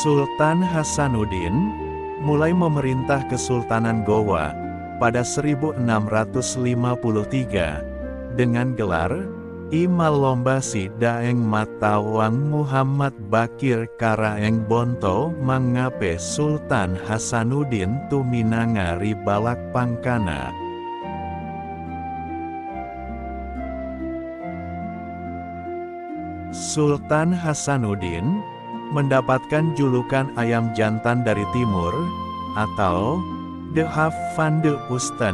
Sultan Hasanuddin mulai memerintah Kesultanan Gowa pada 1653 dengan gelar I Malombasi Daeng Matawang Muhammad Bakir Karaeng Bonto Mangape Sultan Hasanuddin Tuminanga Ribalak Pangkana. Sultan Hasanuddin mendapatkan julukan ayam jantan dari timur, atau De Haf van de Oosten.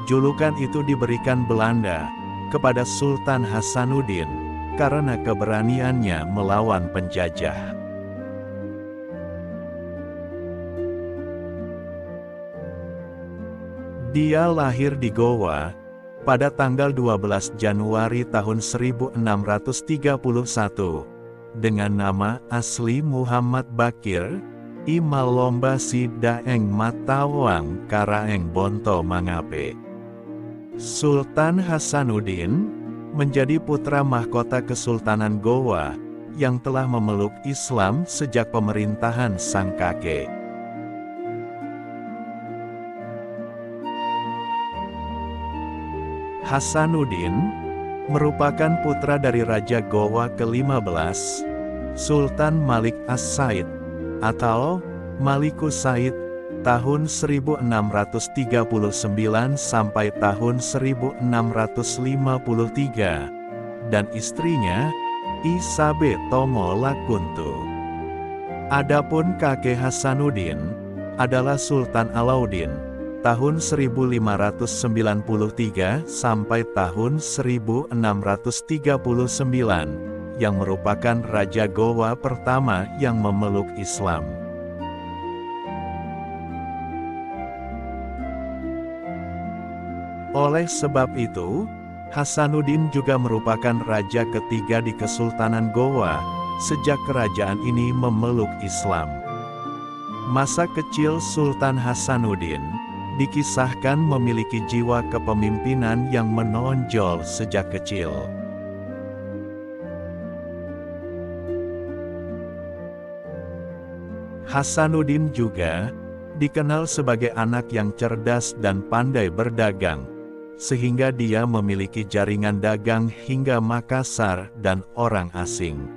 Julukan itu diberikan Belanda kepada Sultan Hasanuddin karena keberaniannya melawan penjajah. Dia lahir di Gowa pada tanggal 12 Januari tahun 1631 dengan nama asli Muhammad Bakir I Malombasi Daeng Matawang Karaeng Bonto Mangape. Sultan Hasanuddin menjadi putra mahkota Kesultanan Gowa yang telah memeluk Islam sejak pemerintahan sang kakek. Hasanuddin merupakan putra dari Raja Gowa ke-15, Sultan Malik As-Said, atau Malikus Said, tahun 1639 sampai tahun 1653, dan istrinya, Isabe Tomo Lakuntu. Adapun kakek Hasanuddin adalah Sultan Alauddin, tahun 1593 sampai tahun 1639, yang merupakan Raja Gowa pertama yang memeluk Islam. Oleh sebab itu, Hasanuddin juga merupakan raja ketiga di Kesultanan Gowa sejak kerajaan ini memeluk Islam. Masa kecil Sultan Hasanuddin dikisahkan memiliki jiwa kepemimpinan yang menonjol sejak kecil. Hasanuddin juga dikenal sebagai anak yang cerdas dan pandai berdagang, sehingga dia memiliki jaringan dagang hingga Makassar dan orang asing.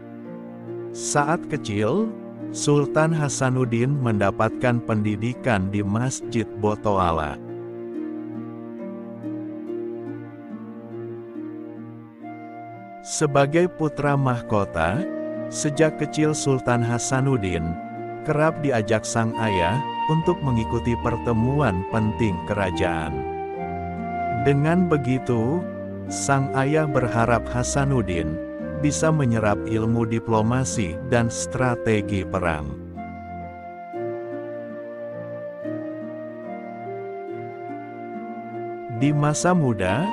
Saat kecil, Sultan Hasanuddin mendapatkan pendidikan di Masjid Botoala. Sebagai putra mahkota, sejak kecil Sultan Hasanuddin kerap diajak sang ayah untuk mengikuti pertemuan penting kerajaan. Dengan begitu, sang ayah berharap Hasanuddin bisa menyerap ilmu diplomasi dan strategi perang. Di masa muda,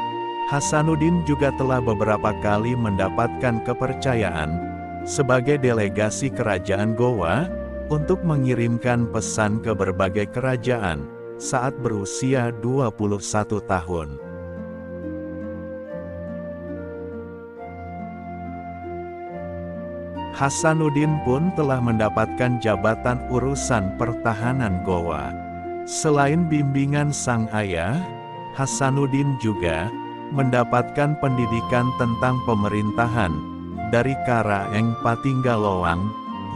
Hasanuddin juga telah beberapa kali mendapatkan kepercayaan sebagai delegasi kerajaan Gowa untuk mengirimkan pesan ke berbagai kerajaan saat berusia 21 tahun. Hasanuddin pun telah mendapatkan jabatan urusan pertahanan Gowa. Selain bimbingan sang ayah, Hasanuddin juga mendapatkan pendidikan tentang pemerintahan dari Karaeng Patinggalowang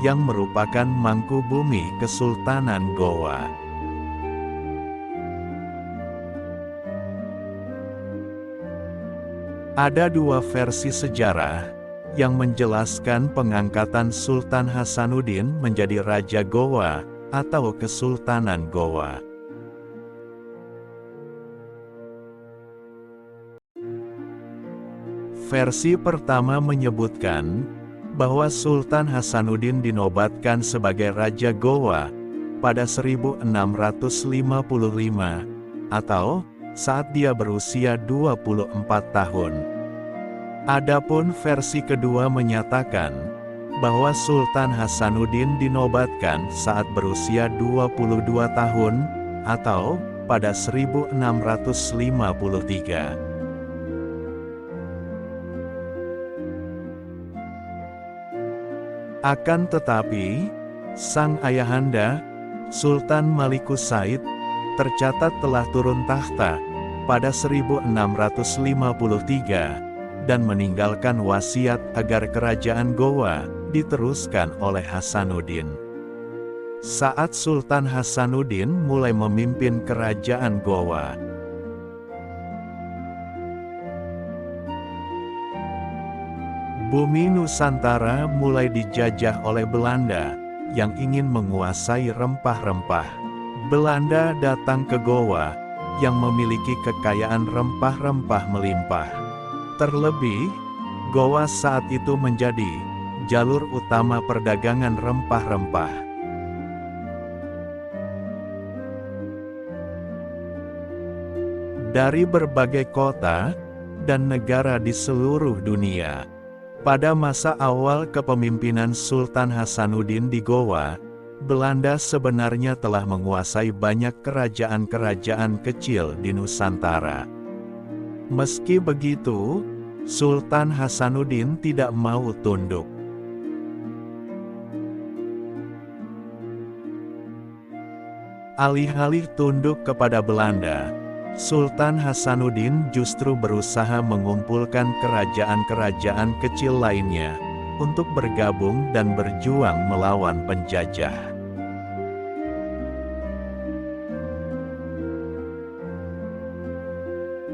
yang merupakan mangkubumi Kesultanan Gowa. Ada dua versi sejarah yang menjelaskan pengangkatan Sultan Hasanuddin menjadi Raja Gowa atau Kesultanan Gowa. Versi pertama menyebutkan bahwa Sultan Hasanuddin dinobatkan sebagai Raja Gowa pada 1655 atau saat dia berusia 24 tahun. Adapun versi kedua menyatakan bahwa Sultan Hasanuddin dinobatkan saat berusia 22 tahun atau pada 1653. Akan tetapi, Sang ayahanda, Sultan Malikus Said, tercatat telah turun tahta pada 1653 dan meninggalkan wasiat agar kerajaan Gowa diteruskan oleh Hasanuddin. Saat Sultan Hasanuddin mulai memimpin kerajaan Gowa, bumi Nusantara mulai dijajah oleh Belanda yang ingin menguasai rempah-rempah. Belanda datang ke Gowa yang memiliki kekayaan rempah-rempah melimpah. Terlebih, Gowa saat itu menjadi jalur utama perdagangan rempah-rempah. Dari berbagai kota dan negara di seluruh dunia. Pada masa awal kepemimpinan Sultan Hasanuddin di Gowa, Belanda sebenarnya telah menguasai banyak kerajaan-kerajaan kecil di Nusantara. Meski begitu, Sultan Hasanuddin tidak mau tunduk. Alih-alih tunduk kepada Belanda, Sultan Hasanuddin justru berusaha mengumpulkan kerajaan-kerajaan kecil lainnya untuk bergabung dan berjuang melawan penjajah.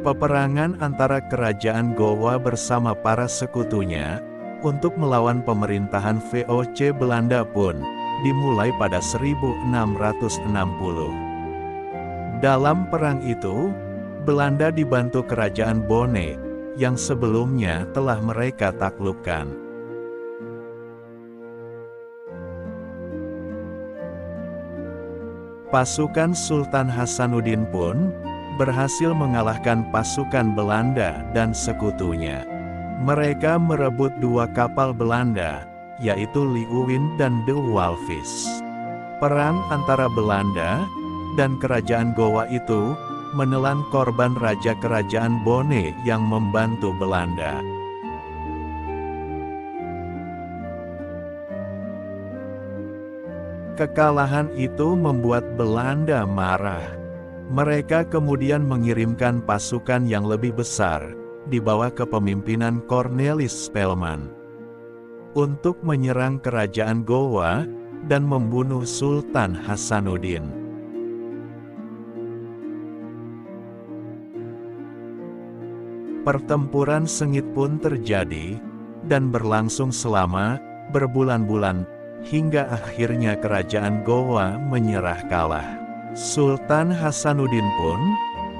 Peperangan antara kerajaan Gowa bersama para sekutunya untuk melawan pemerintahan VOC Belanda pun dimulai pada 1660. Dalam perang itu, Belanda dibantu kerajaan Bone yang sebelumnya telah mereka taklukkan. Pasukan Sultan Hasanuddin pun berhasil mengalahkan pasukan Belanda dan sekutunya. Mereka merebut 2 kapal Belanda, yaitu Leeuwin dan De Walvis. Perang antara Belanda dan kerajaan Gowa itu menelan korban raja kerajaan Bone yang membantu Belanda. Kekalahan itu membuat Belanda marah. Mereka kemudian mengirimkan pasukan yang lebih besar di bawah kepemimpinan Cornelis Spelman untuk menyerang kerajaan Gowa dan membunuh Sultan Hasanuddin. Pertempuran sengit pun terjadi, dan berlangsung selama berbulan-bulan, hingga akhirnya kerajaan Gowa menyerah kalah. Sultan Hasanuddin pun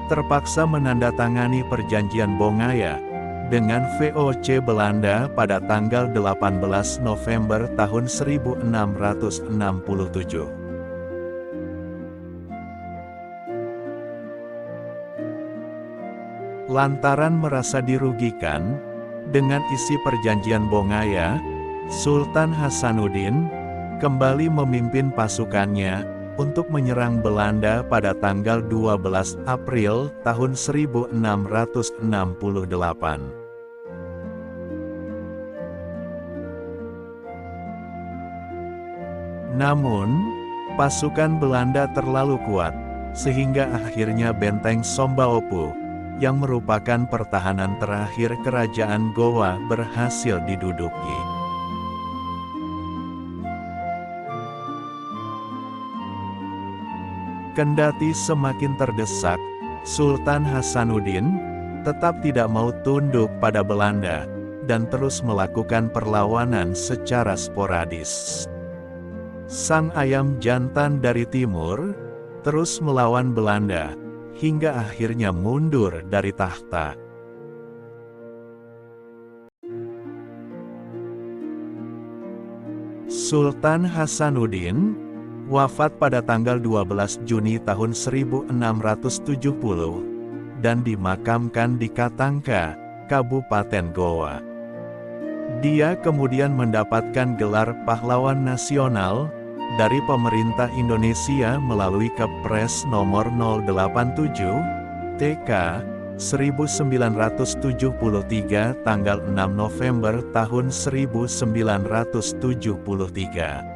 terpaksa menandatangani perjanjian Bongaya dengan VOC Belanda pada tanggal 18 November tahun 1667. Lantaran merasa dirugikan dengan isi perjanjian Bongaya, Sultan Hasanuddin kembali memimpin pasukannya untuk menyerang Belanda pada tanggal 12 April tahun 1668. Namun, pasukan Belanda terlalu kuat, sehingga akhirnya benteng Sombaopu, yang merupakan pertahanan terakhir kerajaan Gowa, berhasil diduduki. Kendati semakin terdesak, Sultan Hasanuddin tetap tidak mau tunduk pada Belanda dan terus melakukan perlawanan secara sporadis. Sang ayam jantan dari timur terus melawan Belanda hingga akhirnya mundur dari tahta. Sultan Hasanuddin wafat pada tanggal 12 Juni tahun 1670 dan dimakamkan di Katangka, Kabupaten Gowa. Dia kemudian mendapatkan gelar pahlawan nasional dari pemerintah Indonesia melalui Kepres nomor 087 TK 1973 tanggal 6 November tahun 1973.